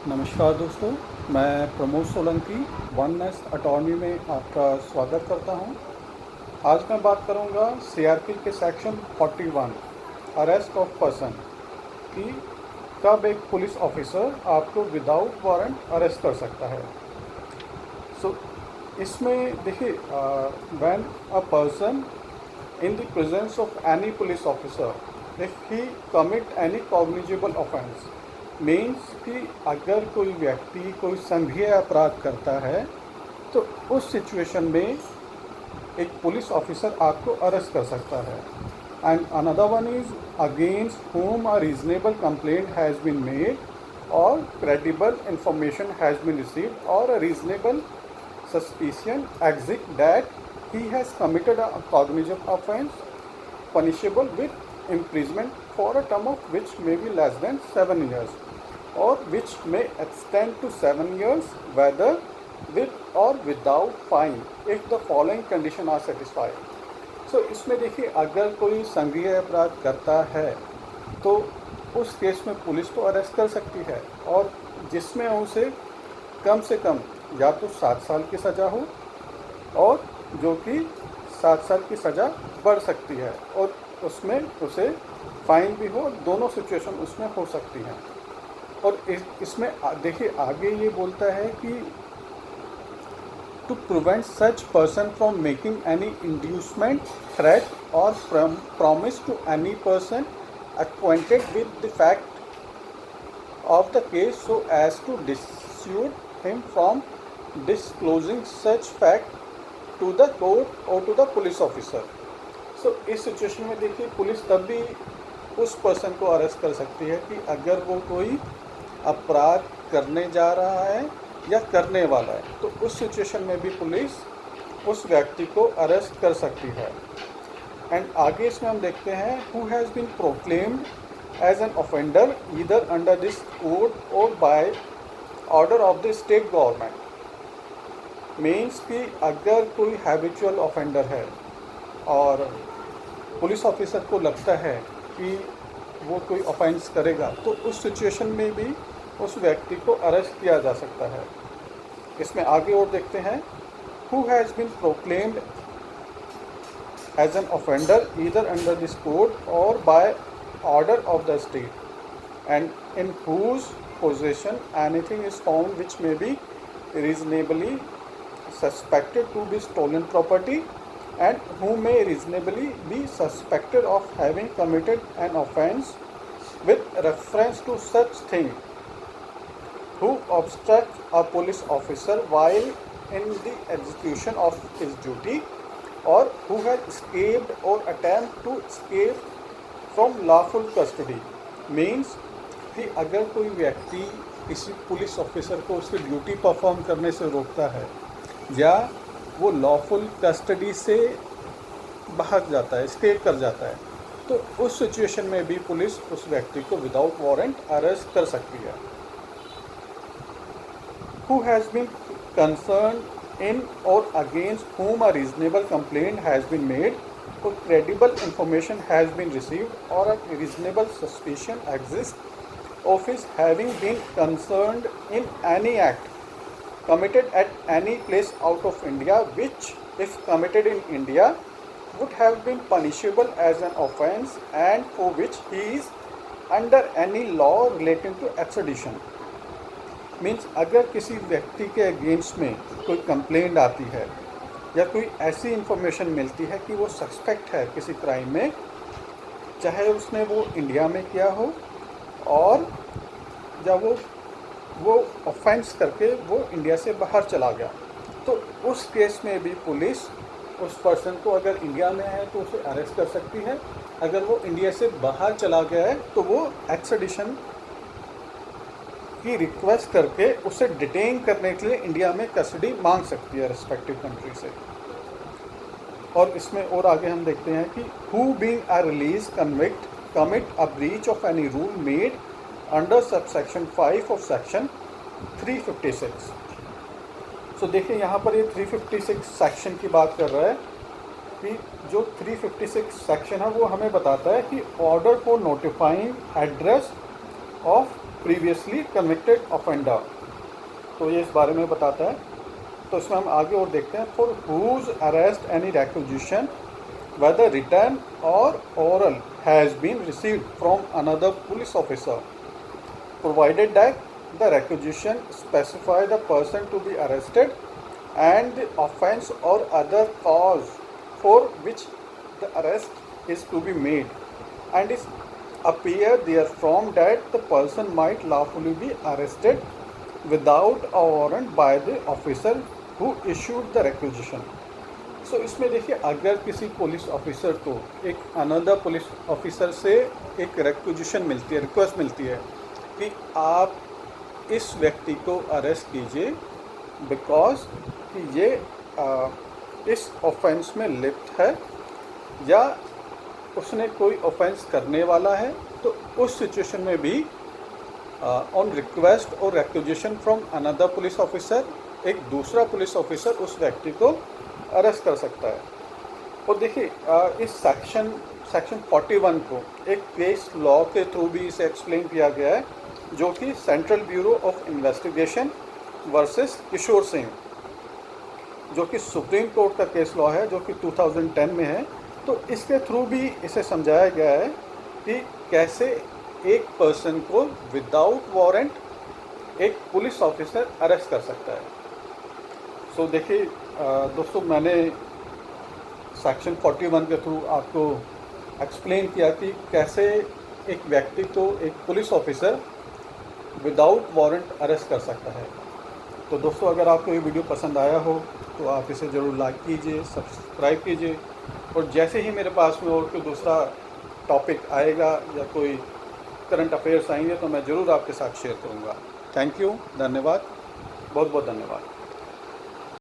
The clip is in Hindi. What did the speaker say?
नमस्कार दोस्तों, मैं प्रमोद सोलंकी वननेस अटॉर्नी में आपका स्वागत करता हूं। आज मैं बात करूंगा सीआरपी के सेक्शन 41 अरेस्ट ऑफ पर्सन कि कब एक पुलिस ऑफिसर आपको विदाउट वारंट अरेस्ट कर सकता है। इसमें देखिए, when a person in the presence of any police officer if he commit any cognizable offense means कि अगर कोई व्यक्ति कोई संज्ञेय अपराध करता है तो उस सिचुएशन में एक पुलिस ऑफिसर आपको अरेस्ट कर सकता है। And another one is against whom a reasonable complaint has been made or credible information has been received or a reasonable suspicion exists that he has committed a cognizable offense punishable with imprisonment for a term of which may be less than 7 years or which may extend to 7 years whether with or without fine if the following condition are satisfied। इसमें देखिए, अगर कोई संज्ञेय अपराध करता है तो उस केस में पुलिस तो अरेस्ट कर सकती है और जिसमें उसे कम से कम या तो 7 साल की सज़ा हो और जो कि 7 साल की सज़ा बढ़ सकती है और उसमें उसे फाइन भी हो। दोनों सिचुएशन उसमें हो सकती हैं। और इसमें देखिए आगे ये बोलता है कि to prevent such person from making any inducement threat और promise to any person acquainted with the fact of the case so as to dissuade him from disclosing such fact to the court or to the police officer। इस सिचुएशन में देखिए, पुलिस तब भी उस पर्सन को अरेस्ट कर सकती है कि अगर वो कोई अपराध करने जा रहा है या करने वाला है तो उस सिचुएशन में भी पुलिस उस व्यक्ति को अरेस्ट कर सकती है। एंड आगे इसमें हम देखते हैं who has been proclaimed as an offender either under this code और by order of the state government. Means कि अगर कोई हैबिचुअल ऑफेंडर है और पुलिस ऑफिसर को लगता है कि वो कोई ऑफेंस करेगा तो उस सिचुएशन में भी उस व्यक्ति को अरेस्ट किया जा सकता है। इसमें आगे और देखते हैं who has been proclaimed as an offender either under this code or by order of the state and in whose possession anything is found which may be reasonably suspected to be stolen property and who may reasonably be suspected of having committed an offence with reference to such thing, who obstructs a police officer while in the execution of his duty और who has escaped or attempt to escape from lawful custody। Means कि अगर कोई व्यक्ति किसी पुलिस ऑफिसर को उसकी ड्यूटी परफॉर्म करने से रोकता है या वो लॉफुल कस्टडी से भाग जाता है, escape कर जाता है, तो उस सिचुएशन में भी पुलिस उस व्यक्ति को विदाउट वारंट अरेस्ट कर सकती है। Who has been concerned in or against whom a reasonable complaint has been made or credible information has been received or a reasonable suspicion exists of his having been concerned in any act committed at any place out of India which if committed in India would have been punishable as an offence and for which he is under any law relating to extradition। Means अगर किसी व्यक्ति के अगेंस्ट में कोई कंप्लेंट आती है या कोई ऐसी इन्फॉर्मेशन मिलती है कि वो सस्पेक्ट है किसी क्राइम में, चाहे उसने वो इंडिया में किया हो और जब वो ऑफेंस करके वो इंडिया से बाहर चला गया, तो उस केस में भी पुलिस उस पर्सन को अगर इंडिया में है तो उसे अरेस्ट कर सकती है। अगर वो इंडिया से बाहर चला गया है तो वो एक्सट्रेडिशन की रिक्वेस्ट करके उसे डिटेन करने के लिए इंडिया में कस्टडी मांग सकती है रिस्पेक्टिव कंट्री से। और इसमें और आगे हम देखते हैं कि who being a release convict commit a breach of any rule made under subsection 5 of section 356। देखिए यहाँ पर ये 356 सेक्शन की बात कर रहा है कि जो 356 सेक्शन है वो हमें बताता है कि order for notifying address of previously convicted offender. तो ये इस बारे में बताता है। तो इसमें हम आगे और देखते हैं। For whose arrest any requisition whether written or oral has been received from another police officer, provided that the requisition specify the person to be arrested and the offence or other cause for which the arrest is to be made, and is appear therefrom that the person might lawfully be arrested without a warrant by the officer who issued the requisition। सो इसमें देखिए, अगर किसी पुलिस ऑफिसर को एक अनदर पुलिस ऑफिसर से एक रिक्वेजिशन मिलती है, रिक्वेस्ट मिलती है कि आप इस व्यक्ति को अरेस्ट कीजिए बिकॉज कि ये इस ऑफेंस में लिप्त है या उसने कोई ऑफेंस करने वाला है, तो उस सिचुएशन में भी ऑन रिक्वेस्ट और requisition from another police officer एक दूसरा पुलिस ऑफिसर उस व्यक्ति को अरेस्ट कर सकता है। और देखिए, इस सेक्शन 41 को एक केस लॉ के थ्रू भी इसे एक्सप्लेन किया गया है, जो कि Central Bureau of Investigation versus Kishore Singh, जो कि सुप्रीम कोर्ट का केस लॉ है, जो कि 2010 में है। तो इसके थ्रू भी इसे समझाया गया है कि कैसे एक पर्सन को विदाउट वारंट एक पुलिस ऑफिसर अरेस्ट कर सकता है। सो देखिए दोस्तों, मैंने सेक्शन 41 के थ्रू आपको एक्सप्लेन किया कि कैसे एक व्यक्ति को एक police officer without warrant arrest कर सकता है। तो दोस्तों, अगर आपको ये वीडियो पसंद आया हो तो आप इसे ज़रूर लाइक कीजिए, सब्सक्राइब कीजिए, और जैसे ही मेरे पास में और कोई दूसरा टॉपिक आएगा या कोई करंट अफेयर्स आएंगे तो मैं ज़रूर आपके साथ शेयर करूँगा। थैंक यू, धन्यवाद, बहुत बहुत धन्यवाद।